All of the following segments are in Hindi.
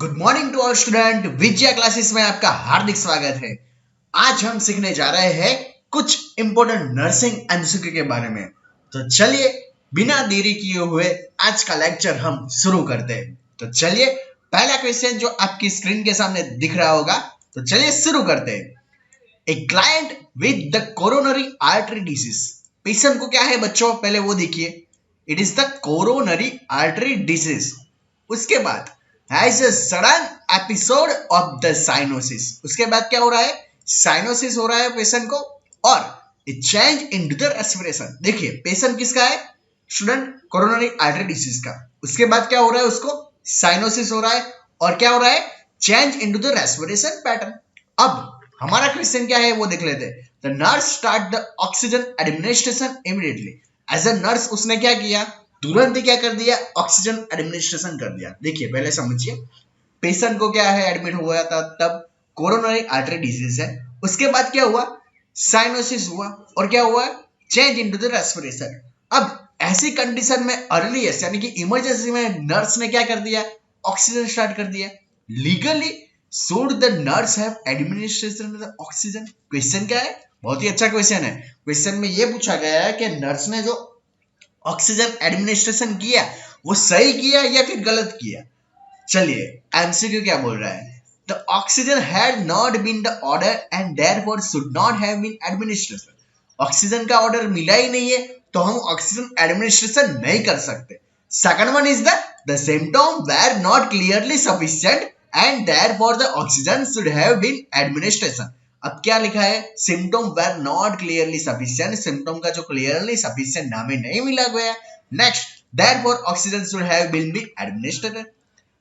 Good morning to all student. Vijaya classes में आपका हार्दिक स्वागत है। आज हम सीखने जा रहे हैं कुछ इंपॉर्टेंट नर्सिंग एमसीक्यू के बारे में। तो चलिए बिना देरी किए हुए आज का लेक्चर हम शुरू करते हैं। तो चलिए पहला क्वेश्चन जो आपकी स्क्रीन के सामने दिख रहा होगा, तो चलिए शुरू करते हैं। A client with the coronary artery disease, patient को क्या है बच्चों, पहले वो देखिए। It is the coronary artery disease. उसके बाद has a sudden episode of the cyanosis. उसके बाद क्या हो रहा है, साइनोसिस हो रहा है पेशेंट को, और चेंज इन द रेस्पिरेशन। देखिए पेशेंट किसका है स्टूडेंट, कोरोनरी आर्टरी डिसीज का। उसके बाद क्या हो रहा है, उसको साइनोसिस हो रहा है, और क्या हो रहा है, change in the respiration pattern. अब हमारा क्वेश्चन क्या है वो देख लेते हैं। The nurse start the oxygen administration immediately. As a nurse उसने क्या किया, तुरंत ही क्या कर दिया, ऑक्सीजन एडमिनिस्ट्रेशन कर दिया। देखिए पहले समझिए, पेशेंट को क्या है, एडमिट हुआ था तब कोरोनरी आर्टरी डिजीज है। उसके बाद क्या हुआ, साइनोसिस हुआ, और क्या हुआ, चेंज इनटू द रेस्पिरेशन। अब ऐसी कंडीशन में अर्लीस्ट यानी कि इमरजेंसी में नर्स ने क्या कर दिया, ऑक्सीजन स्टार्ट कर दिया। Legally should the nurse have administration of oxygen. Question क्या है, बहुत ही अच्छा क्वेश्चन है। क्वेश्चन में यह पूछा गया है कि नर्स ने जो ऑक्सीजन एडमिनिस्ट्रेशन किया वो सही किया या फिर गलत किया। चलिए एमसीक्यू क्या बोल रहा है, the oxygen had not been the order and therefore should not have been administration. Oxygen का ऑर्डर मिला ही नहीं है तो हम ऑक्सीजन एडमिनिस्ट्रेशन नहीं कर सकते। Second one is the symptom were not clearly sufficient and therefore the oxygen should have been administration. अब क्या लिखा है, symptom were not clearly sufficient, symptom का जो क्लियरली सफिशिएंट हमें नहीं मिला गया। Next, therefore oxygen should have been administered.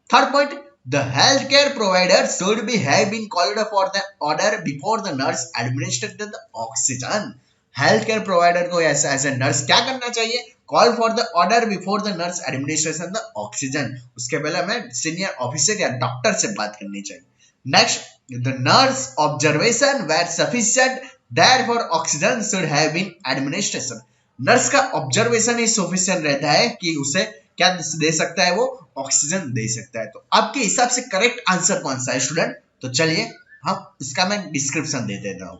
Third point, the healthcare provider should be have been called for the order before the nurse administered the oxygen. healthcare provider को ऐसा एज ए नर्स क्या करना चाहिए, call for the order before the nurse administration the oxygen. उसके पहले हमें सीनियर ऑफिसर या डॉक्टर से बात करनी चाहिए। Next, the nurse observation were sufficient therefore oxygen should have been administration. Nurse का ऑब्जर्वेशन ही सफिशिएंट रहता है कि उसे क्या दे सकता है, वो ऑक्सीजन दे सकता है। तो आपके हिसाब से करेक्ट आंसर कौन सा है स्टूडेंट, तो चलिए हम इसका मैं डिस्क्रिप्शन दे देता हूं।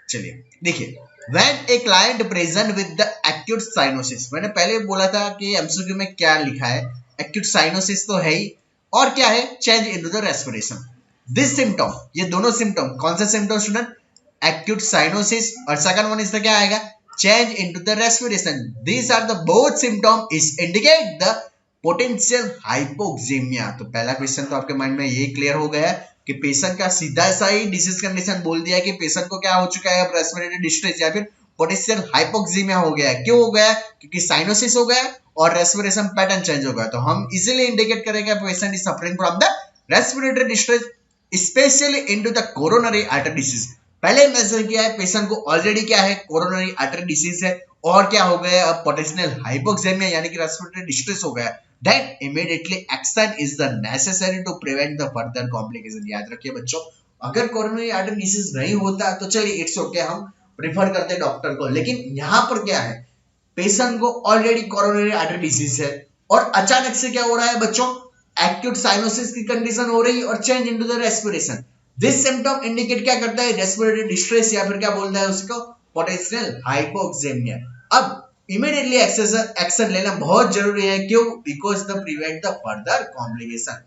चलिए देखिए, when a client present with the acute cyanosis, मैंने पहले बोला था कि एमसीक्यू में क्या लिखा है, एक्यूट साइनोसिस तो है ही, और क्या है, change into the respiration. This symptom, ये दोनों सिम्टम, कौन सा सिम्टम स्टूडेंट, एक्यूट साइनोसिस, और सेकंड वन इसका क्या आएगा, change into the respiration. These are the both symptom is indicate the potential hypoxemia. तो पहला क्वेश्चन तो आपके माइंड में ये क्लियर हो गया कि पेशेंट का सीधा सा ही डिसीज कंडीशन बोल दिया कि पेशेंट को क्या हो चुका है, रेस्पिरेटरी डिस्ट्रेस या फिर पोटेंशियल हाइपोक्सीमिया हो गया है। क्यों हो गया, क्योंकि साइनोसिस हो गया और रेस्पिरेशन पैटर्न चेंज हो गया। तो हम इजीली इंडिकेट करेंगे patient is suffering from the respiratory distress specially into the coronary artery disease. पहले मेंशन किया है पेशेंट को ऑलरेडी क्या है, कोरोनरी आर्टरी डिसीज है, और क्या हो गया, अब पोटेंशियल हाइपोक्सेमिया यानी कि रेस्पिरेटरी डिस्ट्रेस हो गया। then immediately action is the necessary to prevent the further complication. याद रखिए बच्चों, अगर कोरोनरी आर्टरी डिसीज नहीं होता तो चलिए इट्स ओके, हम प्रेफर करते डॉक्टर को, लेकिन यहाँ पर क्या है, पेशेंट को ऑलरेडी कोरोनरी आर्टरी डिसीज है और अचानक से क्या हो रहा है बच्चों, एक्यूट साइनोसिस की कंडीशन हो रही है और change into the respiration. This symptom indicate क्या करता है, रेस्पिरेटरी डिस्ट्रेस या फिर क्या बोलता है उसको, पोटेंशियल हाइपोक्सेमिया। अब इमीडिएटली एक्शन लेना बहुत जरूरी है, क्यों, because the prevent the further complication.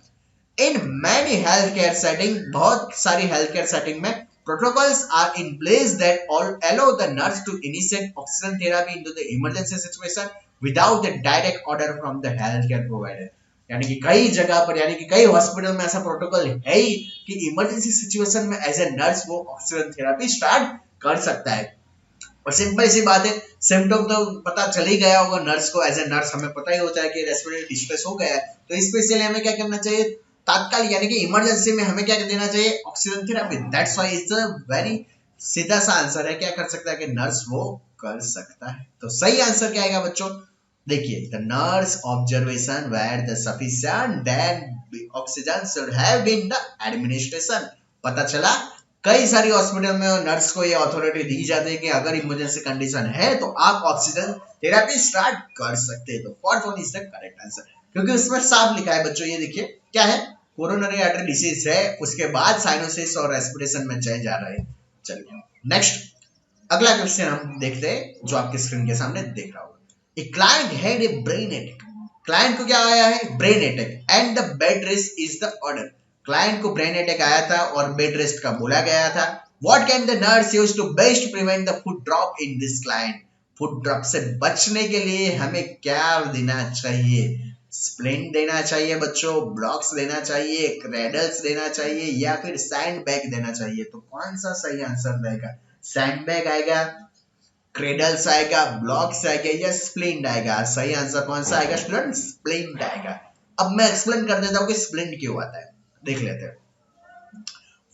In many health care setting, बहुत सारी हेल्थ केयर सेटिंग में protocols are in place that all allow the nurse to initiate oxygen therapy into the emergency situation without the direct order from the healthcare provider. यानी कि कई जगह पर, यानी कि कई हॉस्पिटल में ऐसा प्रोटोकॉल है ही कि इमरजेंसी सिचुएशन में एज ए नर्स वो ऑक्सीजन थेरेपी स्टार्ट कर सकता है। और सिंपल सी बात है, सिम्टम तो पता चल ही गया होगा नर्स को, एज ए नर्स हमें पता ही होता है कि रेस्पिरेटरी डिस्ट्रेस हो गया है, तो स्पेशली हमें क्या करना चाहिए, तात्कालिक यानी कि इमरजेंसी में हमें क्या देना चाहिए, oxygen therapy. That's why it's a very सीधा सा आंसर है, क्या कर सकता है कि नर्स वो कर सकता है। तो सही आंसर क्या आएगा बच्चों, देखिए, the nurse observation where the sufficient then oxygen should have been the administration. पता चला कई सारी हॉस्पिटल में नर्स को ये अथॉरिटी दी जाती है कि अगर इमरजेंसी कंडीशन है तो आप ऑक्सीजन थेरेपी स्टार्ट कर सकते हैं। तो fourth one is the correct answer, क्योंकि उसमें साफ लिखा है बच्चों, ये देखिए क्या है, कोरोनरी आर्टरी डिसीज है, उसके बाद साइनोसिस और रेस्पिरेशन में चेंज आ रहा है। चलिए नेक्स्ट अगला क्वेश्चन हम देखते हैं जो आपके स्क्रीन के सामने देख रहा होगा। A client had a brain attack. Client को क्या आया है? Brain attack and the bed rest is the order. Client को ब्रेन अटैक आया था और बेड रेस्ट का बोला गया था। What can the nurse use to best prevent the foot drop in this client? Foot drop से बचने के लिए हमें क्या देना चाहिए? स्प्लिंट देना चाहिए बच्चों, ब्लॉक्स देना चाहिए, क्रेडल्स देना चाहिए या फिर सैंड बैग देना चाहिए? तो कौन सा सही आंसर रहेगा? सैंड बैग आएगा, क्रेडल्स आएगा, ब्लॉक्स आएगा या स्प्लिंट आएगा? सही आंसर कौन सा आएगा स्टूडेंट? स्प्लिंट आएगा। अब मैं एक्सप्लेन कर देता हूँ कि स्प्लिंट क्यों आता है, देख लेते हैं।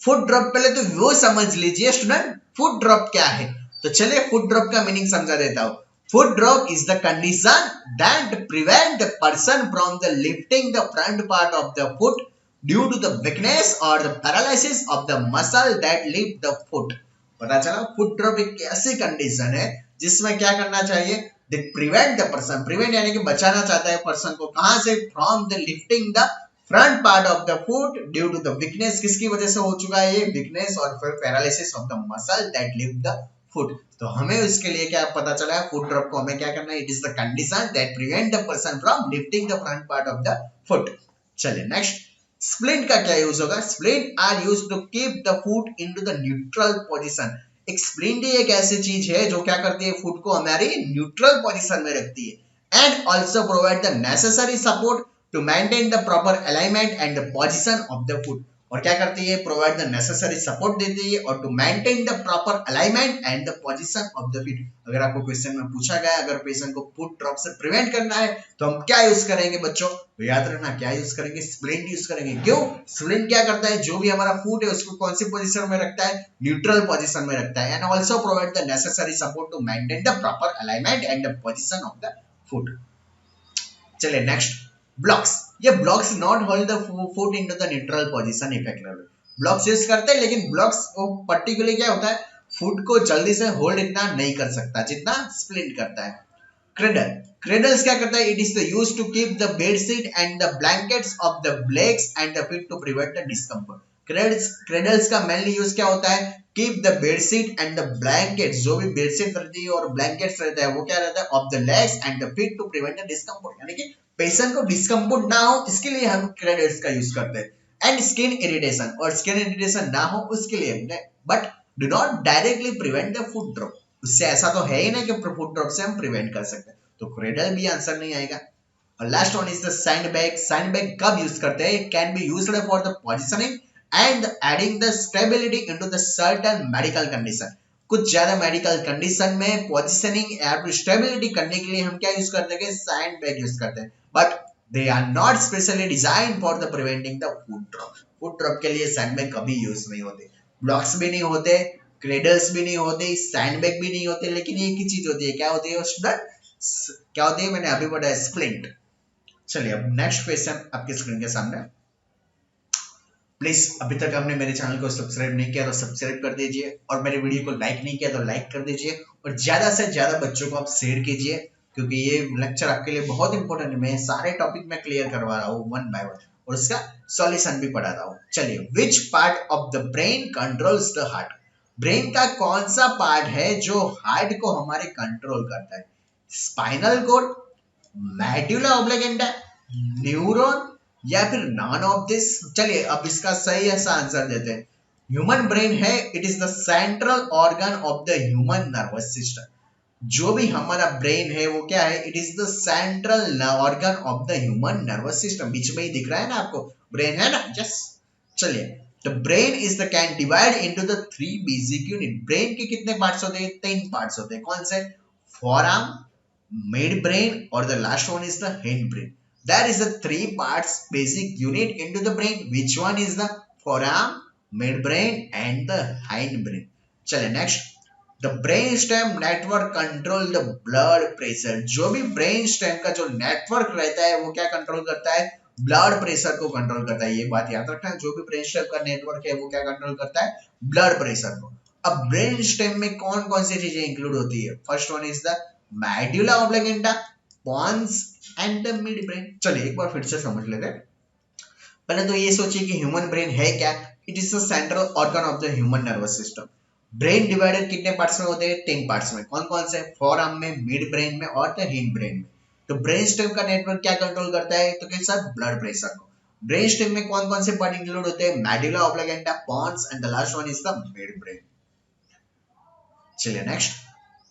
फुट ड्रॉप पहले तो वो समझ लीजिए स्टूडेंट, फुट ड्रॉप क्या है। तो चलिए फुट ड्रॉप का मीनिंग समझा देता हूँ। Foot drop is the condition that prevent the person from the lifting the front part of the foot due to the weakness or the paralysis of the muscle that lift the foot. पता चला? फुट ड्रॉप एक ऐसी कंडीशन है जिसमें क्या करना चाहिए? प्रिवेंट द पर्सन, प्रिवेंट यानी कि बचाना चाहता है पर्सन को कहां से? From the lifting the front part of the foot due to the weakness. किसकी वजह से हो चुका है ये? वीकनेस और फिर paralysis of the muscle that lift the foot. तो हमें उसके लिए क्या पता चला है? फुट ड्रॉप को हमें क्या करना है? It is the condition that prevent the person from lifting the front part of the foot. चलिए नेक्स्ट, स्प्लिंट का क्या यूज होगा? Splint are used to keep the foot into the neutral position. एक स्प्लिंट ही एक ऐसी चीज है जो क्या करती है? फुट को हमारी न्यूट्रल पोजीशन में रखती है and also provide the necessary support to maintain the proper alignment and the position of the foot. और क्या करती है? प्रोवाइड द नेसेसरी सपोर्ट देती है और to maintain the proper alignment and the position of the feet. अगर आपको क्वेश्चन में पूछा गया अगर पेशेंट को फुट ड्रॉप से प्रिवेंट करना है तो हम क्या यूज करेंगे बच्चों? तो याद रखना क्या यूज करेंगे? स्प्लिंट यूज करेंगे। क्यों? स्प्लिंट क्या करता है? जो भी हमारा फुट है उसको कौन सी पोजीशन में रखता है? न्यूट्रल पोजीशन में रखता है and also provide the necessary support to maintain the proper alignment and the position of the foot. चलिए नेक्स्ट, ब्लॉक्स। ये blocks not hold the foot into the neutral position effectively. Blocks use करते हैं लेकिन ब्लॉक्स पर्टिकुलरली क्या होता है? फुट को जल्दी से होल्ड इतना नहीं कर सकता जितना स्प्लिंट करता है। क्रेडल, क्रेडल्स क्या करता है? It is the use to keep the bed sheet and the blankets of the legs and the feet to prevent the discomfort. Cradles का मेनली यूज क्या होता है? Keep the bedsheet and the blankets, जो भी बेडशीट रहती है और ब्लैंकेट्स रहता है वो क्या रहता है? Of the legs and the feet to prevent the discomfort, यानी कि पेशेंट को डिस्कम्फर्ट ना हो इसके लिए हम क्रेडल्स का यूज करते हैं। एंड स्किन इरिटेशन, और स्किन इरिटेशन ना हो उसके लिए, but do not directly prevent the foot drop. उससे ऐसा तो है ही नहीं कि फुट ड्रॉप से हम प्रिवेंट कर सकते हैं, तो क्रेडल भी आंसर नहीं आएगा। और last one is the sand bag. Sand bag कब यूज करते हैं? Can be used for the positioning and adding the stability into the certain medical condition। कुछ ज्यादा मेडिकल कंडीशन में पोजीशनिंग या फिर स्टेबिलिटी करने के लिए हम क्या यूज करते हैं? सैंड बैग यूज करते हैं, but they are not specially design for the preventing the foot drop. Foot drop के लिए सैंड बैग कभी यूज नहीं होते, ब्लॉक्स भी नहीं होते, क्रेडल्स भी नहीं होते, सैंड बैग भी नहीं होते, लेकिन एक ही चीज होती है। क्या होती है स्टूडेंट? क्या होती है? मैंने अभी बताया, स्प्लिंट। चलिए अब नेक्स्ट क्वेश्चन आपके स्क्रीन के सामने। प्लीज अभी तक आपने मेरे चैनल को सब्सक्राइब नहीं किया तो सब्सक्राइब कर दीजिए और मेरे वीडियो को लाइक नहीं किया तो लाइक कर दीजिए और ज्यादा से ज्यादा बच्चों को आप शेयर कीजिए, क्योंकि ये लेक्चर आपके लिए बहुत इंपॉर्टेंट है। मैं सारे टॉपिक में क्लियर करवा रहा हूँ वन बाय वन और उसका सॉल्यूशन भी पढ़ा रहा हूँ। चलिए, which part of the brain controls the heart? Brain का कौन सा पार्ट है जो हार्ट को हमारे कंट्रोल करता है? स्पाइनल कॉर्ड, मेडुला ऑब्लिगेंटा, न्यूरॉन या फिर नॉन ऑफ दिस? चलिए अब इसका सही ऐसा आंसर देते हैं। ह्यूमन ब्रेन है, it is the central organ of the human nervous system. जो भी हमारा ब्रेन है वो क्या है? It is the central organ of the human nervous system. बीच में ही दिख रहा है ना आपको, ब्रेन है ना? यस। चलिए, the brain is the can divide into the 3 basic unit. Brain के कितने पार्ट्स होते हैं? 3 पार्ट्स होते हैं। कौन से? फोरआर्म, मिड ब्रेन और the last one is the hind brain. There is the 3 parts basic unit into the brain. Which one is the forearm, midbrain and the hindbrain? चले next. The brainstem network control the blood pressure. जो भी brainstem का जो network रहता है वो क्या कंट्रोल करता है? ब्लड प्रेशर को कंट्रोल करता है। ये बात याद रखना, जो भी ब्रेनस्टेम का नेटवर्क है वो क्या कंट्रोल करता है? ब्लड प्रेशर को। अब ब्रेनस्टेम में कौन कौन सी चीजें इंक्लूड होती है? First one is the medulla oblongata, pons and the mid brain. चलिए एक बार फिर से समझ लेते हैं। पहले तो ये सोचिए कि ह्यूमन ब्रेन है क्या। It is the central organ of the human nervous system. Brain divided कितने पार्ट्स में होते हैं? 10 पार्ट्स में। कौन कौन से? फोर आर्म में, मिड ब्रेन में और द हिंड ब्रेन में। तो ब्रेन स्टेम का नेटवर्क क्या कंट्रोल करता है? तो कैसा? ब्लड प्रेशर को। ब्रेन स्टेम में कौन कौन से पार्ट इंक्लूड होते हैं? Medulla oblongata, pons and the last one is the mid brain. चलिए नेक्स्ट,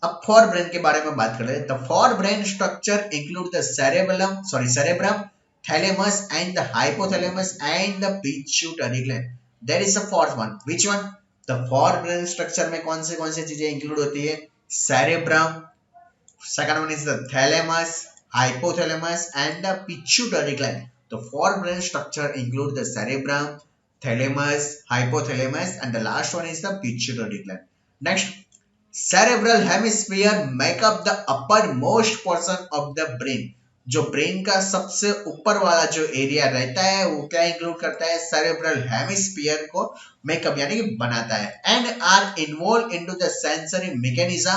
अब फॉर ब्रेन के बारे में बात कर रहे हैं। The fore brain structure include the cerebrum, thalamus and the hypothalamus and the pituitary gland. There is a fourth one, which one? The fore brain structure में कौन से चीजें इंक्लूड होती है? Cerebrum, second one is the thalamus, hypothalamus and the pituitary gland. The four brain structure include the cerebrum, thalamus, hypothalamus and the last one is the pituitary gland. Next, cerebral hemisphere make up the uppermost portion of the brain. जो ब्रेन का सबसे ऊपर वाला जो एरिया रहता है वो क्या इंक्लूड करता है? सेरेब्रल हेमिस्फीयर को मेकअप यानी कि बनाता है। And are involve into the sensory mechanism,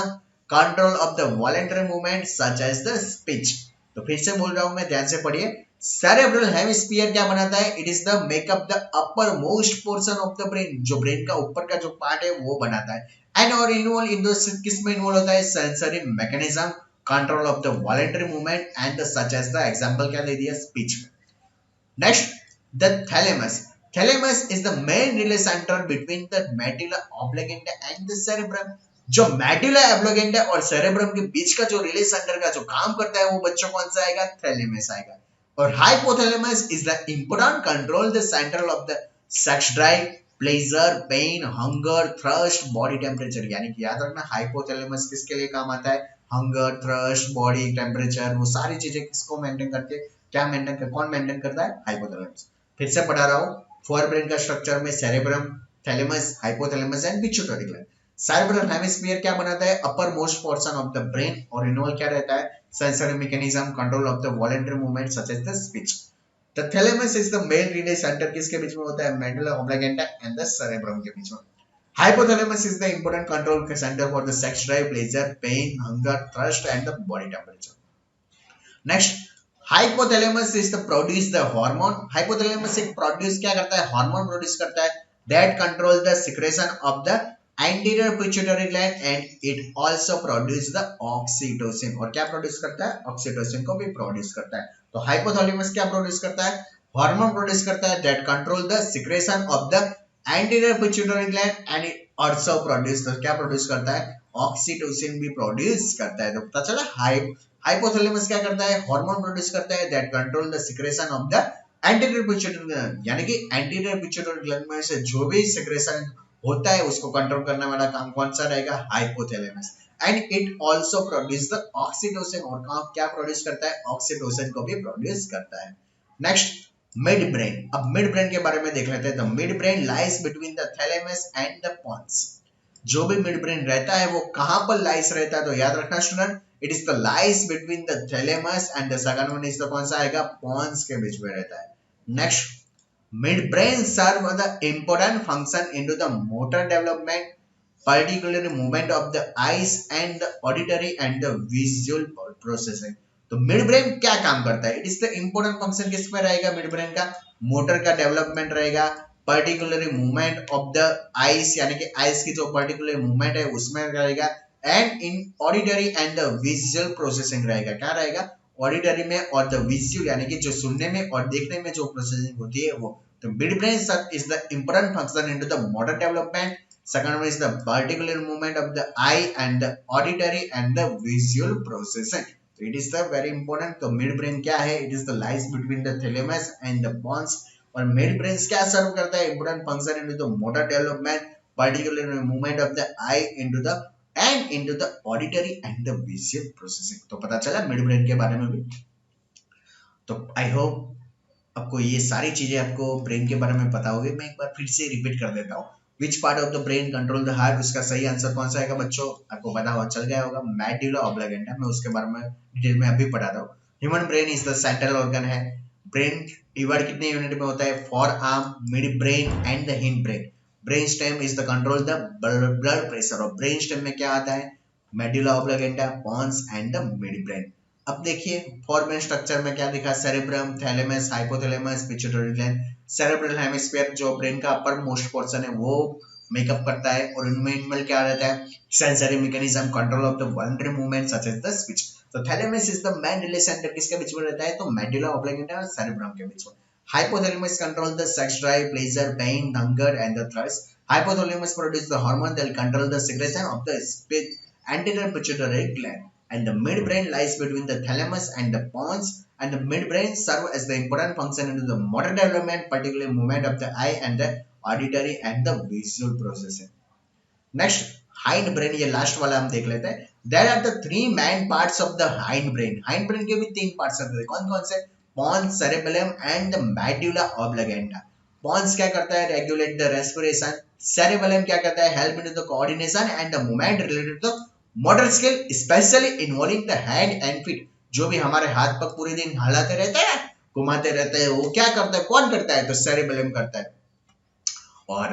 control of the voluntary movement such as the speech. तो फिर से बोल रहा हूं मैं, ध्यान से पढ़िए। सेरेब्रल हेमिस्फीयर क्या बनाता है? It is the makeup the upper most portion of the brain. जो ब्रेन का ऊपर का जो पार्ट है वो बनाता है। एंड और इन्वॉल्व इन किस में इन्वॉल्व होता है? Sensory mechanism, control of the voluntary movement and such as the, example क्या दे दिया? स्पीच में। Next, the thalamus. Thalamus is the main relay centre between the medulla oblongata and the cerebrum. जो मेडुला ऑब्लिगेंटा और सेरेब्रम के बीच का जो रिले सेंटर का जो काम करता है वो बच्चों कौन सा आएगा? थैलेमस आएगा। और hypothalamus is the important control the centre of the sex drive, pleasure, pain, hunger, thirst, body temperature. यानी कि याद रखना, हाइपोथैलेमस किसके लिए काम आता है? हंगर, थ्रस्ट, बॉडी टेम्परेचर, वो सारी चीजें किसको मेंटेन करते हैं? क्या मेंटेन कर, कौन मेंटेन करता है? हाइपोथैलेमस। फिर से पढ़ा रहा हूँ, फोर ब्रेन का स्ट्रक्चर में cerebrum, thalamus, hypothalamus and pituitary gland. Cerebral hemisphere क्या बनाता है? Upper most portion of the brain. और इन्वॉल्व क्या रहता है? Sensory mechanism, control of the voluntary movement such as the speech. The thalamus is the main relay centre, किसके बीच में होता है? Medulla oblongata and the cerebrum के बीच में। Hypothalamus is the important control center for the sex drive, pleasure, pain, hunger, thirst, and the body temperature. Next, hypothalamus is the produce the hormone. Hypothalamus एक produce क्या करता है? Hormone produce करता है that control the secretion of the anterior pituitary gland and it also produce the oxytocin. और क्या produce करता है? Oxytocin को भी produce करता है। तो hypothalamus क्या produce करता है? Hormone produce करता है that control the secretion of the anterior pituitary gland and it also produce, तो क्या प्रोड्यूस करता है? ऑक्सीटोसिन भी प्रोड्यूस करता है। तो पता चला हाइपोथैलेमस क्या करता है? हार्मोन प्रोड्यूस करता है that control the secretion of the anterior pituitary gland. यानी कि एंटीरियर पिट्यूटरी ग्लैंड में से जो भी सिक्रेशन होता है उसको कंट्रोल करने वाला काम कौन सा रहेगा? Hypothalamus. And it also produce the oxytocin, और क्या प्रोड्यूस करता है? ऑक्सीटोसिन को भी प्रोड्यूस करता है। Next, mid brain. अब मिड ब्रेन के बारे में देख लेते हैं। तो mid brain lies between the thalamus and the pons. जो भी मिड ब्रेन रहता है वो कहां पर लाइज रहता है? तो याद रखना student, it is the lies between the thalamus and the second one is the कौन सा आएगा? पोन्स के बीच में रहता है। Next, mid brain serve the important function into the motor development, particularly movement of the eyes and the auditory and the visual processing. तो मिड ब्रेन क्या काम करता है? It is the important function किस में रहेगा? मिड ब्रेन का मोटर का डेवलपमेंट रहेगा, particularly movement of the eyes यानी कि आईज की जो पर्टिकुलर मूवमेंट है उसमें रहेगा, and in auditory and the visual processing रहेगा। क्या रहेगा? ऑडिटरी में और द विजुअल यानी कि जो सुनने में और देखने में जो प्रोसेसिंग होती है वो। तो mid brain is the important function into the motor development, second one is the particular movement of the eye and the auditory and the visual processing. So it is the very important. तो मिड ब्रेन क्या है? It is the lies between the thalamus and the pons. और मिड ब्रेन क्या सर्व करता है? Important function into the motor development, particular movement of the eye into the auditory and the visual processing. तो पता चला मिड ब्रेन के बारे में भी। तो आई होप आपको ये सारी चीजें आपको ब्रेन के बारे में पता होगी। मैं एक बार फिर से रिपीट कर देता हूँ। Which part of the brain control the heart? उसका सही आंसर कौन सा आएगा बच्चों? आपको पता हुआ चल गया होगा, मेडुला ऑब्लिगेंटा। मैं उसके बारे में डिटेल में अभी पढ़ाता हूँ। Human brain is the central organ है। ब्रेन डिवाइड कितने यूनिट में होता है? Fore arm, mid brain and the hind brain. Brain stem is the control the blood pressure. और ब्रेन स्टेम में क्या आता है? Medulla oblongata, pons and the mid brain. अब देखिए फॉर्मल स्ट्रक्चर में क्या दिखा, cerebrum, thalamus, hypothalamus, pituitary gland. Cerebral hemisphere जो ब्रेन का अपर मोस्ट पोर्शन है वो मेकअप करता है, और इनमें इनमें क्या रहता है, sensory mechanism, control of the voluntary movement such as the speech. तो thalamus is the main relay centre किसके बीच में रहता है, तो मेडुला ऑब्लिंगेटा और सेरेब्रम के बीच में। Hypothalamus control the sex drive, pleasure, pain, hunger and the thirst. Hypothalamus produce the hormone that control the secretion of the speech. Anterior pituitary gland and the midbrain lies between the thalamus and the pons, and the midbrain serve as the important function in the motor development, particularly movement of the eye and the auditory and the visual processing. Next, hind brain, ये लास्ट वाला हम देख लेते हैं. There are the three main parts of the hind brain. Hind brain के भी तीन पार्ट्स होते हैं. कौन कौन से? Pons, cerebellum and the medulla oblongata. Pons क्या करता है? Regulate the respiration. Cerebellum क्या करता है? Help in the coordination and the movement related to motor skill, especially involving the hand and feet. जो भी हमारे हाथ पग पूरे दिन हिलाते रहते हैं, घुमाते रहते हैं, वो क्या करता है? कौन करता है? तो cerebellum करता है. और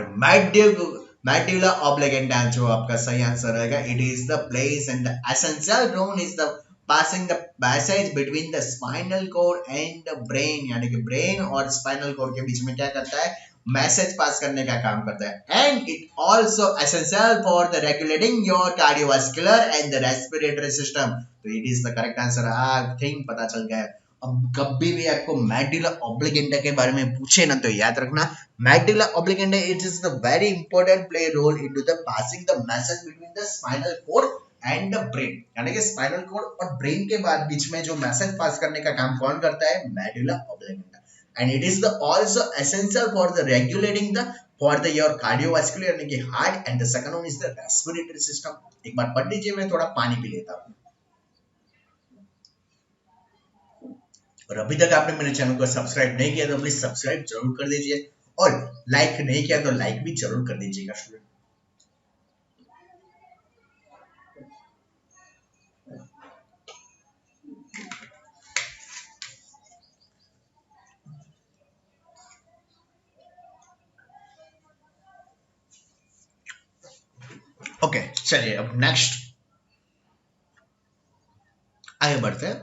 medulla oblongata जो आपका सही आंसर रहेगा, it is the place and the essential role is the passing the passage between the spinal cord and the brain, यानी कि brain और spinal cord के बीच में क्या करता है, मैसेज पास करने का काम करता है. And it also essential for the regulating your cardiovascular and the respiratory system. तो it is the correct answer. I think पता चल गया. अब कभी भी आपको मेडुला ऑब्लिगेंटा के बारे में पूछे ना तो याद रखना, medulla oblongata it is the very important play role into the passing the message between the spinal cord and the brain. यानी कि स्पाइनल कोर्ड और ब्रेन के बाद बीच में जो मैसेज पास करने का काम कौन करता है? Medulla ऑब्लिगेंटा. And it is the also essential for the regulating the for the your cardiovascular यानी कि heart, and the second one is the respiratory system. एक बार पढ़ लीजिए, मैं थोड़ा पानी पी लेता हूँ. और अभी तक आपने मेरे चैनल को सब्सक्राइब नहीं किया तो प्लीज सब्सक्राइब जरूर कर दीजिए, और लाइक नहीं किया तो लाइक भी जरूर कर दीजिएगा स्टूडेंट. ओके चलिए अब नेक्स्ट आगे बढ़ते हैं.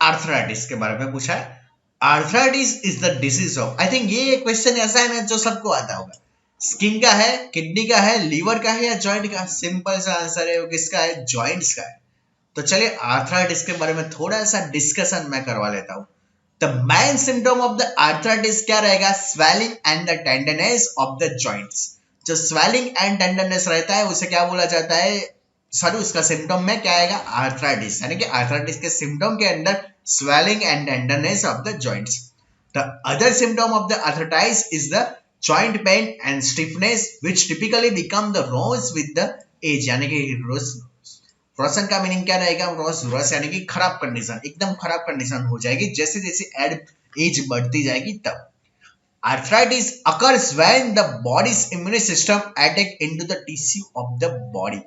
आर्थराइटिस के बारे में पूछा है. Arthritis is the disease of, I think ये क्वेश्चन ऐसा है ना जो सबको आता होगा. स्किन का है, किडनी का है, लीवर का है या जॉइंट का? सिंपल सा आंसर है वो किसका है? जॉइंट्स का है. तो चलिए आर्थराइटिस के बारे में थोड़ा सा डिस्कशन मैं करवा लेता हूँ. The main symptom of the arthritis क्या रहेगा? Swelling and the tenderness of the joints. जो स्वेलिंग एंड टेंडरनेस रहता है उसे क्या बोला जाता है? सॉरी, उसका सिम्टम में क्या आएगा? आर्थराइटिस. यानी कि आर्थराइटिस के सिम्टम के अंदर swelling and tenderness of the joints. The other symptom of the arthritis is the joint pain and stiffness which typically become the worse with the age. यानी कि रोशन का मीनिंग क्या रहेगा? रोस यानी कि खराब कंडीशन, एकदम खराब कंडीशन हो जाएगी जैसे जैसे एज बढ़ती जाएगी तब. Arthritis occurs when the body's immune system attack into the tissue of the body.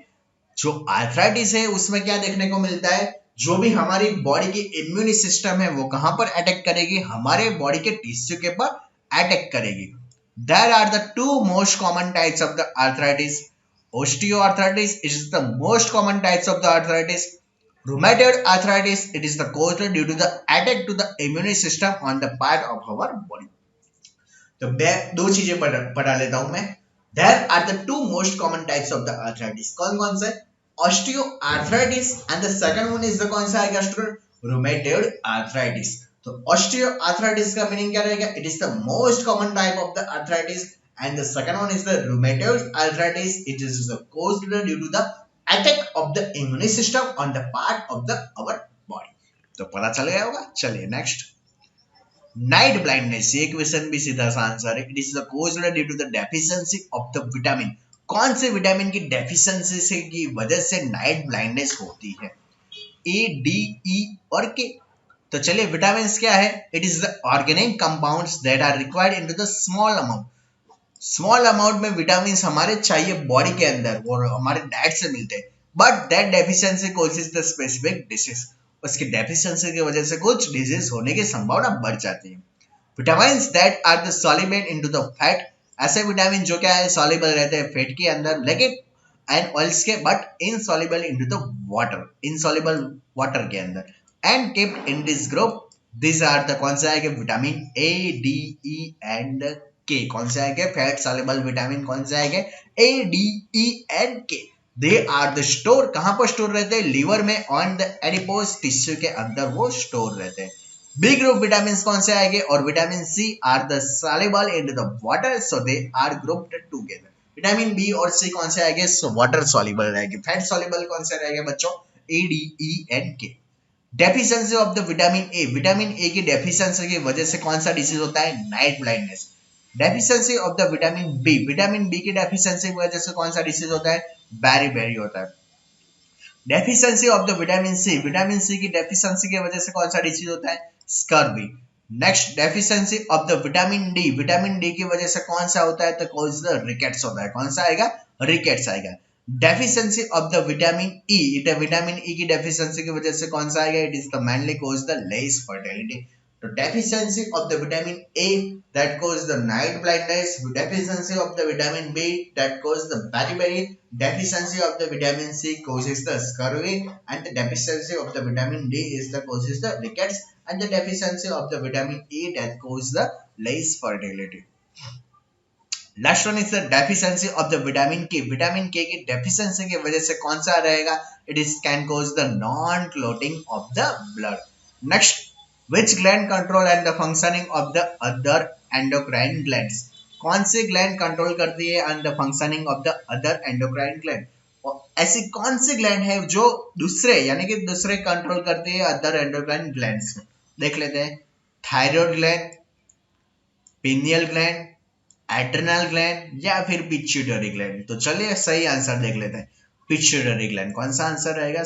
जो आर्थराइटिस है उसमें क्या देखने को मिलता है? जो भी हमारी बॉडी की इम्यून सिस्टम है वो कहां पर अटैक करेगी? हमारे बॉडी के टिश्यू के पर अटैक करेगी. There are the two most common types of the arthritis. Osteoarthritis it is the most common types of the arthritis. Rheumatoid arthritis it is the caused due to the attack to the immune system on the part of our body. तो मैं दो चीजें पढ़ा लेता हूं मैं. There are the two most common types of the arthritis. कौन कौन से? Osteoarthritis and the second one is the कौन सा आएगा स्टूडेंट? Rheumatoid arthritis. तो osteoarthritis का मीनिंग क्या रहेगा? It is the most common type of the arthritis, and the second one is the rheumatoid arthritis. It is caused due to the attack of the immune system on the part of the our body. तो पता चल गया होगा. चलिए नेक्स्ट. नाइट ब्लाइंडनेस, ये क्वेश्चन भी सीधा सा आंसर है. It is caused due to the deficiency of the vitamin. कौन से विटामिन की डेफिशिएंसी से की वजह से नाइट ब्लाइंडनेस होती है? ए, डी, ई और के. तो चलिए विटामिन क्या है? It is the organic compounds that are required into the small amount. Small amount में विटामिन हमारे चाहिए बॉडी के अंदर और हमारे डाइट से मिलते हैं. But that deficiency causes the specific disease. उसकी डेफिशिएंसी की वजह से कुछ डिजीज होने की संभावना बढ़ जाती है. Vitamin that are the soluble into the fat. ऐसे विटामिन जो क्या है? सॉल्युबल रहते हैं फैट के अंदर, लेकिन एंड ऑयल्स के, but insoluble into the water, insoluble water के अंदर, and kept in this group. This are the, कौन सा है कि vitamin A, D, E and K. कौन सा है कि फैट सॉल्युबल विटामिन, कौन सा है कि ए, डी, ई एंड के। दे आर द स्टोर, कहां पर स्टोर रहते हैं? लीवर में, ऑन द एडिपोज टिश्यू के अंदर वो स्टोर रहते हैं। बी ग्रुप विटामिन कौन से आएंगे? और vitamin C are the soluble in the water, so they are grouped together. Vitamin B और सी कौन से आएंगे? वाटर सॉल्युबल रहेंगे। फैट सॉल्युबल कौन से रहेंगे बच्चों? A, D, E and K. Deficiency of the vitamin A, vitamin A की डेफिशिएंसी की वजह से कौन सा डिसीज होता है? Night blindness. Deficiency of the vitamin B, vitamin B की डेफिशिएंसी की वजह से कौन सा डिसीज होता है? बेरी होता है। Deficiency of the vitamin C, vitamin C की डेफिशिएंसी की वजह से कौन सा डिसीज होता है? Scurvy. Next, deficiency of the vitamin D, vitamin D की वजह से कौन सा होता है? तो कौन सा? रिकेट्स होता है। कौन सा आएगा? रिकेट्स आएगा। Deficiency of the vitamin E, vitamin E की डेफिशिएंसी की वजह से कौन सा आएगा? It is the mainly cause the less fertility. तो deficiency of the vitamin A that causes the night blindness, deficiency of the vitamin B that causes the beriberi, deficiency of the vitamin C causes the scurvy, and the deficiency of the vitamin D is the causes the rickets, and the deficiency of the vitamin E that causes the less fertility. Last one is the deficiency of the vitamin K. Vitamin K की deficiency की वजह से कौन सा रहेगा? It is can cause the non-clotting of the blood. Next, which gland control and the functioning of the other endocrine glands? कौन सी ग्लैंड कंट्रोल करती है and the functioning of the other endocrine gland? और ऐसी कौन सी ग्लैंड है जो दूसरे, यानी कि दूसरे कंट्रोल करती है अदर एंडोक्राइन ग्लैंड्स में? देख लेते हैं। Thyroid gland, pineal gland, adrenal gland या फिर पिट्यूटरी ग्लैंड। तो चलिए सही आंसर देख लेते हैं। Pituitary gland. कौन सा आंसर रहेगा?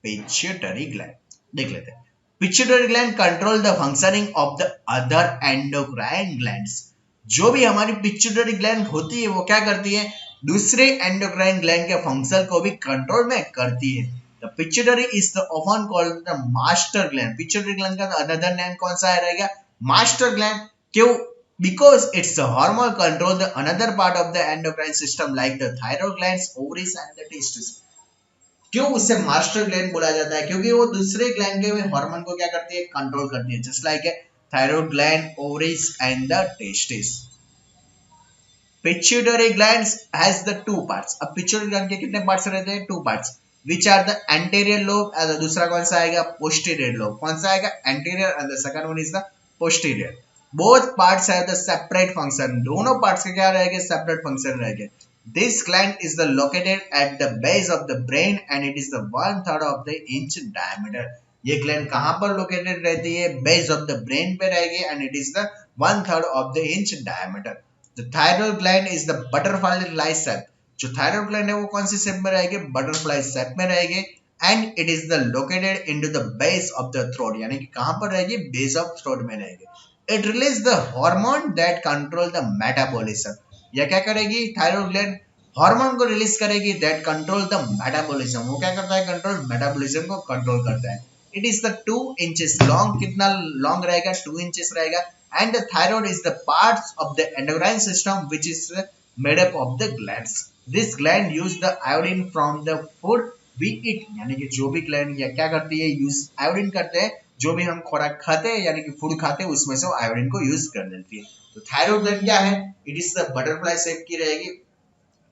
Pituitary gland. देख लेते हैं। Pituitary gland control the functioning of the other endocrine glands. जो भी हमारी पिट्यूटरी ग्लैंड होती है वो क्या करती है? दूसरे एंडोक्राइन ग्लैंड के फंक्शन को भी कंट्रोल में करती है। The pituitary is the often called the master gland. Pituitary gland का अनदर नेम कौन सा रहेगा? Master gland. क्यों? Because it's the hormone control the another part of the endocrine system like the thyroid glands, ovaries and the testes. क्यों उसे मास्टर ग्लैंड बोला जाता है? क्योंकि वो दूसरे ग्लैंड के हार्मोन को क्या करती है? कंट्रोल करती है। Just like thyroid gland, ovaries and the testis. Pituitary glands has the two parts. अब पिट्यूटरी ग्लैंड के कितने पार्ट्स रहते हैं? Two parts. Which are the anterior lobe and दूसरा कौन सा आएगा? Posterior lobe. कौन सा आएगा? Anterior and the second one is the posterior. Both parts have the separate function. दोनों पार्ट्स के क्या रहेंगे? सेपरेट फंक्शन रहेंगे। This gland is the located at the base of the brain and it is the 1/3 of the inch diameter. ये ग्लैंड कहां पर लोकेटेड रहती है? बेस ऑफ द ब्रेन पे रहेगी and it is the 1/3 of the inch diameter. The thyroid gland is the butterfly shape. जो थायराइड ग्लैंड है वो कौन सी शेप में रहेगी? बटरफ्लाई शेप में रहेगी and it is the located into the base of the throat, यानी कि कहां पर रहेगी? बेस ऑफ थ्रोट में रहेगी। It release the hormone that control the metabolism. यह क्या करेगी? थायराइड ग्लैंड हार्मोन को रिलीज करेगी that control the metabolism. वो क्या करता है? कंट्रोल मेटाबॉलिज्म को कंट्रोल करता है। It is the 2 inches long. कितना लॉन्ग रहेगा? 2 इंचेस रहेगा। And the thyroid is the parts of the endocrine system which is made up of the glands. This gland use the iodine from the food we eat. यानी कि जो भी ग्लैंड या क्या करती है? यूज आयोडीन करते हैं। जो भी हम खुराक खाते हैं यानी कि फूड खाते हैं उसमें से आयोडीन को यूज कर लेती है। तो थायराइड ग्लैंड क्या है? It is the butterfly shape की रहेगी।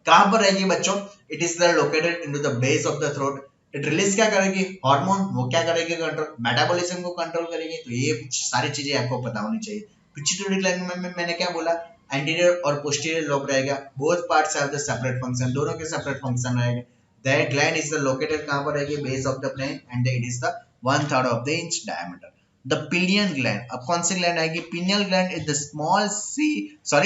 कहां पर रहेगी बच्चों? It is the located into the base of the throat. It release क्या करेगी? हार्मोन। वो क्या करेगी? कंट्रोल मेटाबॉलिज्म को कंट्रोल करेगी। तो ये सारी चीजें आपको पता होनी चाहिए। पिट्यूटरी ग्लैंड में मैंने क्या बोला? एंटीरियर और पोस्टीरियर लोब रहेगा। Both parts have the separate function. दोनों के सेपरेट फंक्शन रहेंगे। That gland is the located कहां पर रहेगी? Base of the brain and it is the 1/3 of the inch diameter. The pineal gland. अब कौन सी ग्लैंड आएगी? pineal gland is the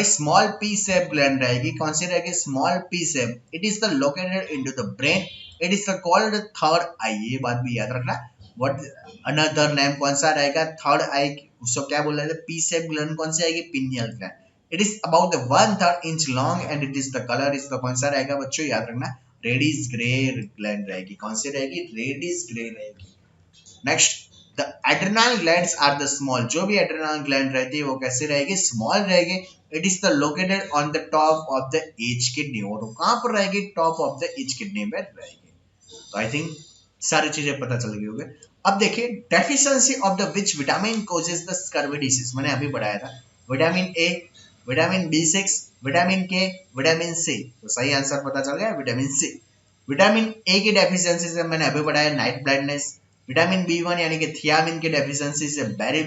small p shape gland रहेगी। कौन सी रहेगी? small p shape. It is the located into the brain. It is the called third eye. ये बात भी याद रखना। What another name कौन सा रहेगा? third eye। उसको क्या बोल रहे थे? p shape gland कौन सी आएगी? pineal gland. It is about the 1/3 inch long and it is the color is the कौन सा रहेगा बच्चों? याद रखना रेडिश ग्रे ग्लैंड रहेगी। कौन सी रहेगी? रेडिश ग्रे रहेगी। Next, the adrenal glands are the small, जो भी एड्रेनल ग्लैंड रहती है वो कैसे रहेगी, स्मॉल रहेगी। It is the located on the top of the each kidney, और कहां पर रहेगी, top of the each kidney में रहेगी। तो आई थिंक सारी चीजें पता चल गई होगी। अब देखिए deficiency of the which vitamin causes the scurvy disease, मैंने अभी पढ़ाया था, vitamin A, vitamin B6, vitamin के, विटामिन सी। तो सही आंसर पता चल गया विटामिन सी। विटामिन ए की डेफिशिएंसी से मैंने अभी पढ़ाया नाइट ब्लाइंडनेस। विटामिन B1 यानी कि थियामिन की डेफिशिएंसी से बेरी।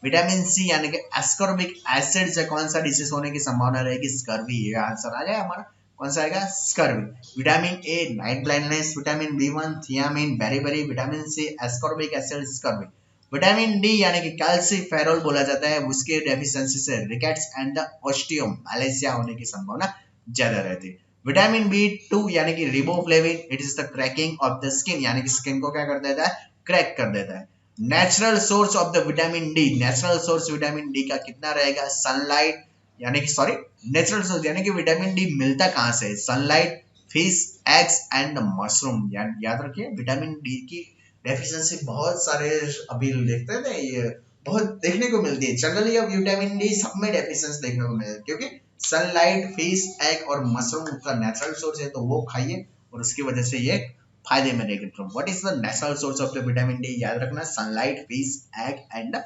विटामिन सी यानी कि एस्कॉर्बिक एसिड से कौन सा डिसीज होने की संभावना रहेगी, स्कर्वी। ये आंसर आ जाए हमारा, कौन सा आएगा, scurvy. Vitamin A night blindness, vitamin B1 thiamine berry, vitamin C ascorbic acid scurvy. Vitamin D यानी कि कैल्सीफेरॉल बोला जाता है, उसके डेफिशिएंसी से रिकेट्स एंड द ऑस्टियोमैलेशिया होने की संभावना ज्यादा रहती है। विटामिन B2 यानी कि riboflavin, it is the cracking of the skin, यानी कि स्किन को क्या कर देता है, क्रैक कर देता है। Natural source of the vitamin D, natural source vitamin D का कितना रहेगा, सनलाइट यानी कि सॉरी नेचुरल सोर्स यानी कि विटामिन डी मिलता कहां से, sunlight, fish, eggs and mushroom. याद रखिए विटामिन डी की डेफिशिएंसी बहुत सारे अभी देखते हैं ना, ये बहुत देखने को मिलती है जनरली। अब विटामिन डी सब में डेफिशिएंसी देखने को मिलती है, क्योंकि सनलाइट, फिश, एग और मशरूम का नेचुरल सोर्स है, तो वो खाइए और उसकी वजह से ये फायदे में रहेगी। What is the natural source of the vitamin D, याद रखना, sunlight, fish, egg and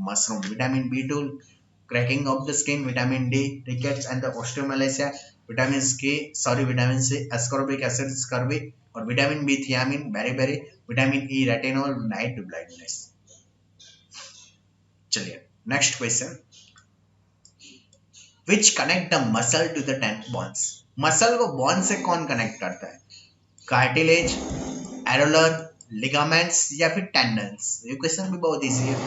mushroom. Vitamin B2 cracking of the skin, vitamin D rickets and the osteomalacia, vitamin K sorry vitamin C ascorbic acid scurvy, और vitamin B thiamine berry, vitamin E retinol night blindness. चलिए next question, which connect the muscle to the tenth bones, muscle को बोन से कौन कनेक्ट करता है, कार्टिलेज, एरोलर, लिगामेंट्स या फिर टेंडन्स। ये क्वेश्चन भी बहुत इजी है,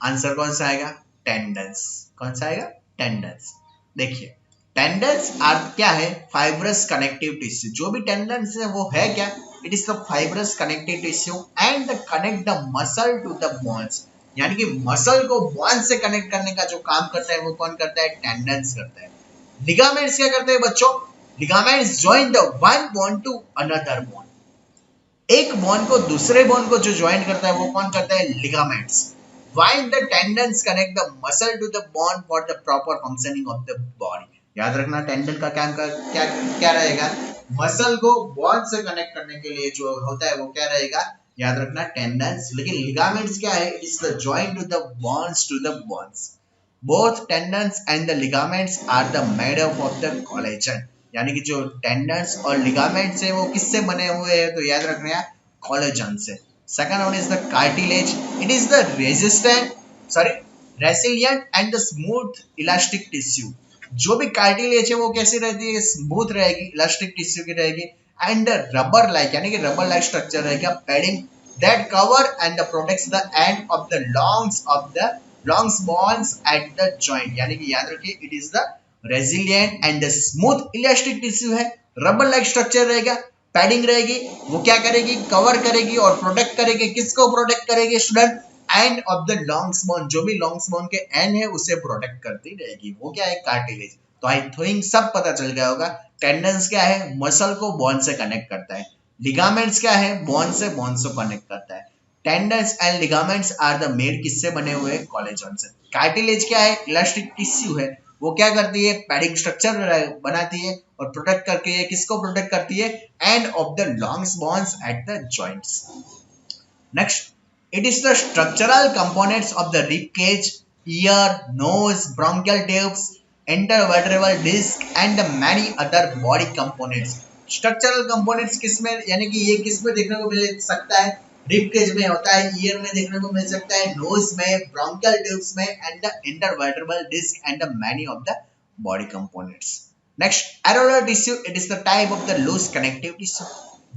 आंसर कौन सा आएगा, टेंडन्स। कौन सा आएगा, टेंडन्स। देखिए टेंडन्स आर क्या है, फाइब्रस कनेक्टिव टिश्यू। जो भी टेंडन्स है वो है क्या, it is the fibrous connective tissue and connect the muscle to the bones, यानी कि मसल को बोन से कनेक्ट करने का जो काम करता है वो कौन करता है, टेंडन्स करता है। लिगामेंट्स क्या करते हैं बच्चों, ligaments join the one bone to another bone, एक बोन को दूसरे बोन को जो ज्वाइन करता है वो कौन करता है, ligaments. While the tendons connect the muscle to the bone for the proper functioning of the body, याद रखना टेंडन का काम का क्या क्या रहेगा, मसल को बॉन से कनेक्ट करने के लिए जो होता है वो क्या रहेगा, याद रखना टेंडन्स। लेकिन लिगामेंट्स क्या है, it is the joint to the bones to the bones. Both tendons and the ligaments are the made up of the collagen, यानी कि जो टेंडन्स और लिगामेंट्स है वो किससे बने हुए हैं, तो याद रखना कोलेजन से। Second one is the cartilage. It is the resilient and the smooth elastic tissue. जो भी कार्टिलेज है वो कैसी रहती है, स्मूथ रहेगी, इलास्टिक टिश्यू की रहेगी, एंड रबर लाइक यानी कि रबर लाइक स्ट्रक्चर रहेगा, padding that cover and protects the end of the longs bones at the joint, यानी कि याद रखिए it is the resilient and the smooth elastic tissue है, रबर लाइक स्ट्रक्चर रहेगा, पैडिंग रहेगी, वो क्या करेगी, कवर करेगी और प्रोटेक्ट करेगी, किसको प्रोटेक्ट करेगी student, and of the longs bone, जो भी लॉन्ग्स बोन के एंड है उसे प्रोटेक्ट करती रहेगी, वो क्या है, कार्टिलेज। तो आई थिंक सब पता चल गया होगा, टेंडन्स क्या है, मसल को बोन से कनेक्ट करता है, लिगामेंट्स क्या है, बोन से कनेक्ट करता है। Tendons and ligaments are the made किससे बने हुए, कोलेजन से। कार्टिलेज क्या है, इलास्टिक टिश्यू है, वो क्या करती है, पैडिंग स्ट्रक्चर बनाती है और प्रोटेक्ट करके है, किसको प्रोटेक्ट करती है, end of the longs bones at the joints. Next, it is the structural components of the rib cage, ear, nose, bronchial tubes, intervertebral disc and many other body components. Structural components किसमें, यानी कि ये किसमें देखने को मिल सकता है, रिब केज में होता है, ईयर में देखने को मिल सकता है, नोज में, ब्रोंकियल ट्यूब्स में, and the intervertebral disc and many of the body components. Next, areolar tissue, it is the type of the loose connective tissue.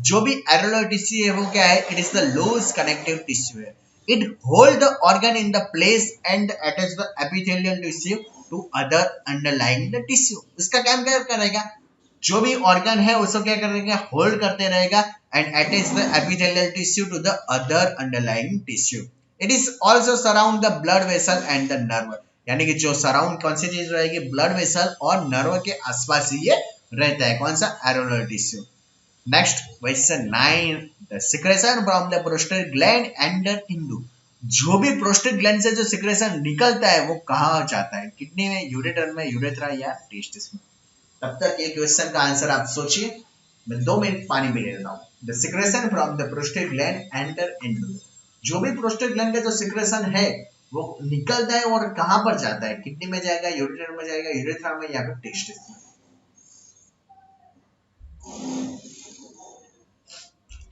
जो भी एरोलर टिश्यू है वो क्या है, it is the loose connective tissue है, it hold the organ in the place and attach the epithelial tissue to other underlying the tissue. इसका काम क्या करेगा, जो भी ऑर्गन है उसको क्या करेगा, होल्ड करते रहेगा and attach the epithelial tissue to the other underlying tissue. It is also surround the blood vessel and the nerve, यानी कि जो सराउंड कौन सी चीज रहेगी, ब्लड वेसल और नर्व के आसपास ही ये रहता है, कौन सा, areolar tissue. Next question 9, the secretion from the prostate gland and the Indu. जो भी प्रोस्टेट ग्लैंड से जो सिक्रेशन निकलता है वो कहाँ जाता है, किडनी में, यूरेटर में, यूरेथ्रा या टेस्टिस में। तब तक ये क्वेश्चन का आंसर आप सोचिए, मैं 2 मिनट पानी पी लेता हूँ। The secretion from the prostate gland enter into, जो भी प्रोस्टेट ग्लैंड का जो सिक्रेशन है वो निकलता है और कहाँ पर जाता है, किडनी में जाएगा, यूरेटर में जाएगा, यूरेथ्रा में या फिर टेस्टिस में।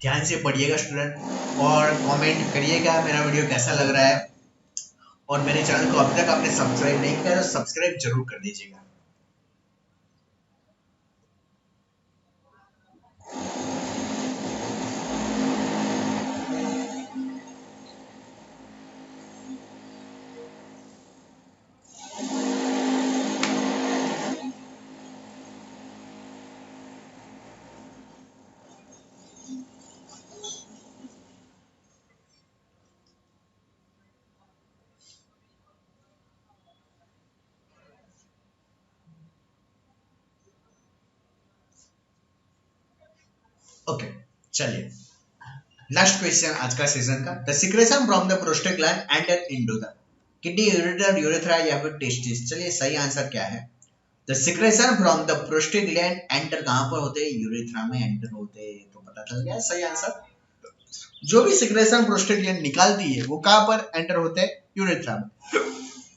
ध्यान से पढ़िएगा स्टूडेंट और कमेंट करिएगा मेरा वीडियो कैसा लग रहा है, और मेरे चैनल को अब तक आपने सब्सक्राइब नहीं किया तो सब्सक्राइब जरूर कर दीजिएगा। ओके, चलिए लास्ट क्वेश्चन आज का सेशन का। The secretion from the prostate gland enter into the kidney, ureter, urethra या फिर टेस्टिस। चलिए सही आंसर क्या है? The secretion from the prostate gland enter कहां पर होते हैं? यूरेथ्रा में एंटर होते हैं। तो पता चल गया सही आंसर। जो भी सिक्रेशन प्रोस्टेट ग्लैंड निकालती है वो कहां पर एंटर होते हैं? यूरेथ्रा में।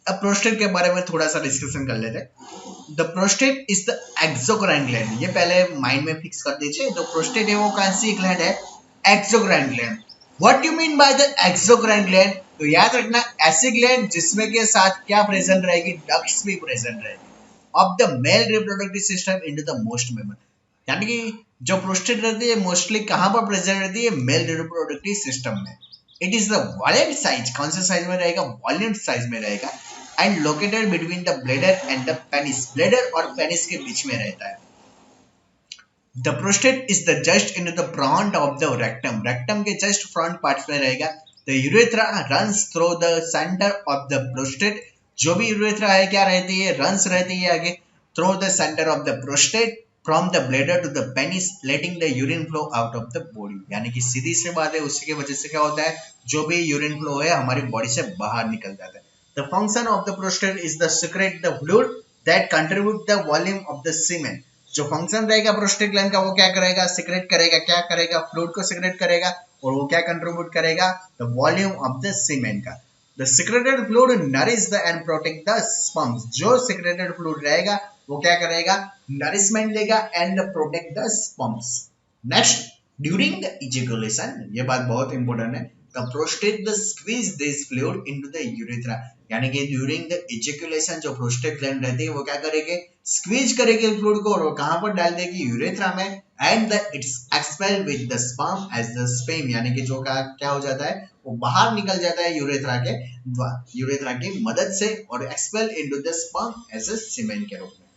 अब प्रोस्टेट के बारे में थोड़ा सा डिस्कशन कर लेते हैं। The prostate is the exocrine gland, ये पहले माइंड में फिक्स कर दीजिए। जो प्रोस्टेट है वो कौन सी ग्लैंड है? Exocrine gland. What you mean by the exocrine gland? तो याद रखना ऐसी ग्लैंड जिसमें के साथ क्या प्रेजेंट रहेगी? डक्ट्स भी प्रेजेंट रहेगी of the male reproductive system into the most member. यानी कि जो प्रोस्टेट रहती है मोस्टली कहां पर प्रेजेंट रहती है? मेल रिप्रोडक्टिव सिस्टम में। It is the volume size, कौन से साइज में रहेगा? वॉल्यूम साइज में रहेगा। And located between the bladder and the penis, bladder और पेनिस के बीच में रहता है। The prostate is the just in the front of the rectum, rectum के जस्ट फ्रंट पार्ट में रहेगा। The urethra runs through the centre of the prostate, जो भी यूरेथ्रा है क्या रहती है? रन्स रहती है आगे through the centre of the prostate from the bladder to the penis, letting the urine flow out of the body. यानी कि सीधी सी बात है, उसी की वजह से क्या होता है? जो भी यूरिन फ्लो है हमारी बॉडी से बाहर निकल जाता है। The function of the prostate is to secrete the fluid that contribute the volume of the semen। जो फंक्शन रहेगा प्रोस्टेट ग्लैंड का वो क्या करेगा? सिक्रेट करेगा। क्या करेगा? फ्लूइड को सिक्रेट करेगा। और वो क्या कंट्रीब्यूट करेगा? The volume of the semen का। The secreted fluid nourish the and protect the sperms, जो सिक्रेटेड फ्लूइड रहेगा वो क्या करेगा? नरिशमेंट देगा and protect the sperms. Next, during the ejaculation, ये बात बहुत इंपॉर्टेंट है। The prostate the squeeze this fluid into the urethra, यानी कि ड्यूरिंग द इजैकुलेशन जो प्रोस्टेट ग्लैंड रहती है वो क्या करेगी? स्क्वीज करेगी फ्लूइड को और वो कहां पर डाल देगी? यूरेथ्रा में। And the its expel with the sperm as the sperm, यानी कि जो का क्या हो जाता है? वो बाहर निकल जाता है यूरेथ्रा की मदद से और expel into the sperm as a semen के रूप में।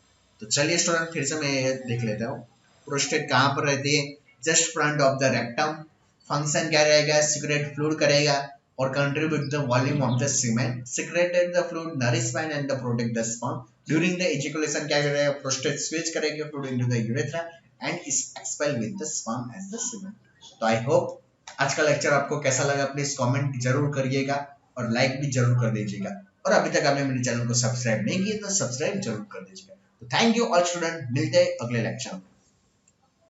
तो चलिए स्टूडेंट फिर से मैं देख लेता हूँ। प्रोस्टेट कहां पर रहती है? Just front of the rectum. Function क्या रहेगा? सिक्रेट फ्लूइड करेगा और contribute the volume of the semen. Secreted the fluid nourishment and the protect the sperm. During the ejaculation क्या करेगा? प्रोस्टेट स्विच करेगा fluid into the urethra and is expel with the sperm as the semen. तो आई होप आज का लेक्चर आपको कैसा लगा, प्लीज कमेंट जरूर करिएगा और लाइक भी जरूर कर दीजिएगा। और अभी तक आपने मेरे चैनल को सब्सक्राइब नहीं किया तो सब्सक्राइब जरूर कर दीजिएगा। तो थैंक यू ऑल स्टूडेंट, मिलते हैं अगले लेक्चर में।